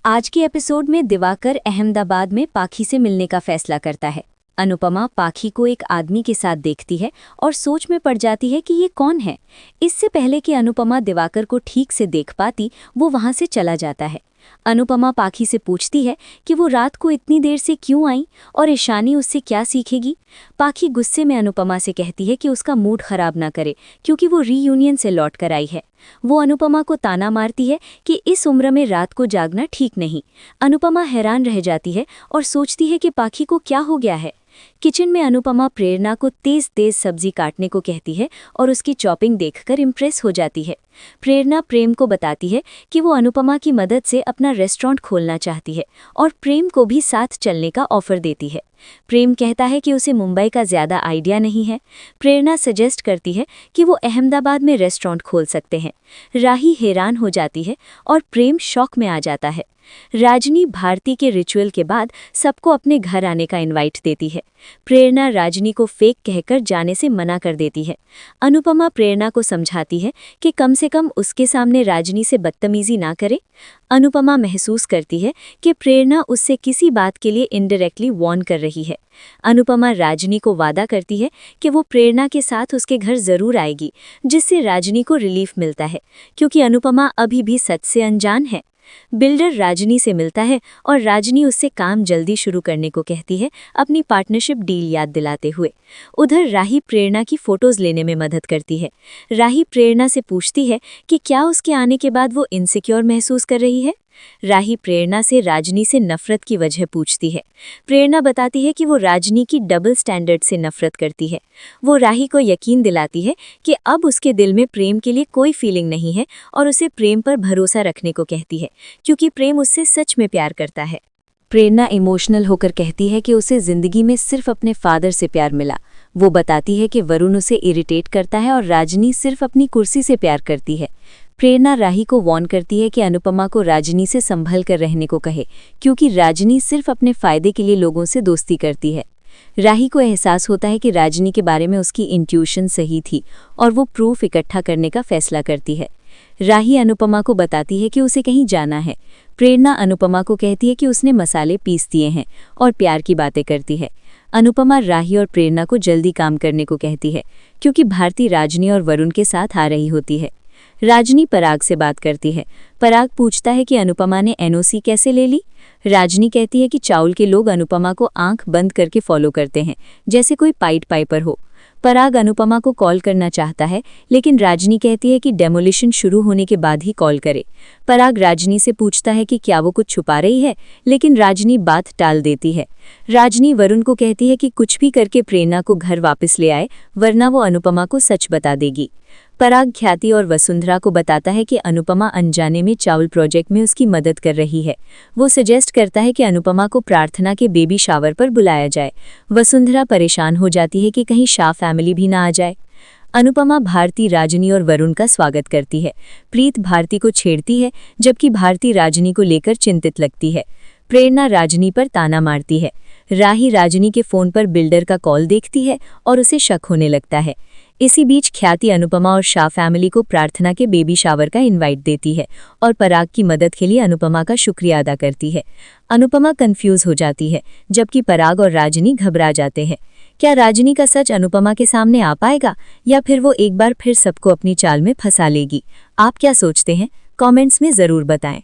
आज के एपिसोड में दिवाकर अहमदाबाद में पाखी से मिलने का फैसला करता है। अनुपमा पाखी को एक आदमी के साथ देखती है और सोच में पड़ जाती है कि ये कौन है। इससे पहले कि अनुपमा दिवाकर को ठीक से देख पाती, वो वहां से चला जाता है। अनुपमा पाखी से पूछती है कि वो रात को इतनी देर से क्यों आई और ईशानी उससे क्या सीखेगी। पाखी गुस्से में अनुपमा से कहती है कि उसका मूड खराब ना करे क्योंकि वो रीयूनियन से लौट कर आई है। वो अनुपमा को ताना मारती है कि इस उम्र में रात को जागना ठीक नहीं। अनुपमा हैरान रह जाती है और सोचती है कि पाखी को क्या हो गया है। किचन में अनुपमा प्रेरणा को तेज तेज सब्जी काटने को कहती है और उसकी चॉपिंग देखकर इम्प्रेस हो जाती है। प्रेरणा प्रेम को बताती है कि वो अनुपमा की मदद से अपना रेस्टोरेंट खोलना चाहती है और प्रेम को भी साथ चलने का ऑफर देती है। प्रेम कहता है कि उसे मुंबई का ज़्यादा आइडिया नहीं है। प्रेरणा सजेस्ट करती है कि वो अहमदाबाद में रेस्टोरेंट खोल सकते हैं। राही हैरान हो जाती है और प्रेम शॉक में आ जाता है। राजनी भारती के रिचुअल के बाद सबको अपने घर आने का इनवाइट देती है। प्रेरणा राजनी को फेक कहकर जाने से मना कर देती है। अनुपमा प्रेरणा को समझाती है कि कम से कम उसके सामने राजनी से बदतमीजी ना करे। अनुपमा महसूस करती है कि प्रेरणा उससे किसी बात के लिए इनडायरेक्टली वार्न कर रही है। अनुपमा राजनी को वादा करती है कि वो प्रेरणा के साथ उसके घर जरूर आएगी, जिससे राजनी को रिलीफ मिलता है क्योंकि अनुपमा अभी भी सच से अनजान है। बिल्डर राजनी से मिलता है और राजनी उससे काम जल्दी शुरू करने को कहती है, अपनी पार्टनरशिप डील याद दिलाते हुए। उधर राही प्रेरणा की फोटोज लेने में मदद करती है। राही प्रेरणा से पूछती है कि क्या उसके आने के बाद वो इनसिक्योर महसूस कर रही है। राही प्रेरणा से राजनी से नफरत की वजह पूछती है। प्रेरणा बताती है कि वो राजनी की डबल स्टैंडर्ड से नफरत करती है। वो राही को यकीन दिलाती है कि अब उसके दिल में प्रेम के लिए कोई फीलिंग नहीं है और उसे प्रेम पर भरोसा रखने को कहती है क्योंकि प्रेम उससे सच में प्यार करता है। प्रेरणा इमोशनल होकर कहती है कि उसे जिंदगी में सिर्फ अपने फादर से प्यार मिला। वो बताती है कि वरुण उसे इरिटेट करता है और राजनी सिर्फ अपनी कुर्सी से प्यार करती है। प्रेरणा राही को वार्न करती है कि अनुपमा को राजनी से संभल कर रहने को कहे क्योंकि राजनी सिर्फ अपने फायदे के लिए लोगों से दोस्ती करती है। राही को एहसास होता है कि राजनी के बारे में उसकी इंट्यूशन सही थी और वो प्रूफ इकट्ठा करने का फैसला करती है। राही अनुपमा को बताती है कि उसे कहीं जाना है। प्रेरणा अनुपमा को कहती है कि उसने मसाले पीस दिए हैं और प्यार की बातें करती है। अनुपमा राही और प्रेरणा को जल्दी काम करने को कहती है क्योंकि भारती राजनी और वरुण के साथ आ रही होती है। राजनी पराग से बात करती है। पराग पूछता है कि अनुपमा ने एनओसी कैसे ले ली। राजनी कहती है कि चाउल के लोग अनुपमा को आंख बंद करके फॉलो करते हैं, जैसे कोई पाइट पाइपर हो। पराग अनुपमा को कॉल करना चाहता है लेकिन राजनी कहती है कि डेमोलिशन शुरू होने के बाद ही कॉल करे। पराग राजनी से पूछता है कि क्या वो कुछ छुपा रही है, लेकिन राजनी बात टाल देती है। राजनी वरुण को कहती है कि कुछ भी करके प्रेरणा को घर वापस ले आए, वरना वो अनुपमा को सच बता देगी। पराग ख्याति और वसुंधरा को बताता है कि अनुपमा अनजाने में चावल प्रोजेक्ट में उसकी मदद कर रही है। वो सजेस्ट करता है कि अनुपमा को प्रार्थना के बेबी शावर पर बुलाया जाए। वसुंधरा परेशान हो जाती है कि कहीं शाह फैमिली भी ना आ जाए। अनुपमा भारती राजनी और वरुण का स्वागत करती है। प्रीत भारती को छेड़ती है जबकि भारती राजनी को लेकर चिंतित लगती है। प्रेरणा राजनी पर ताना मारती है। राही राजनी के फोन पर बिल्डर का कॉल देखती है और उसे शक होने लगता है। इसी बीच ख्याति अनुपमा और शाह फैमिली को प्रार्थना के बेबी शावर का इनवाइट देती है और पराग की मदद के लिए अनुपमा का शुक्रिया अदा करती है। अनुपमा कंफ्यूज हो जाती है जबकि पराग और राजनी घबरा जाते हैं। क्या राजनी का सच अनुपमा के सामने आ पाएगा या फिर वो एक बार फिर सबको अपनी चाल में फंसा लेगी? आप क्या सोचते हैं? कमेंट्स में ज़रूर बताएं।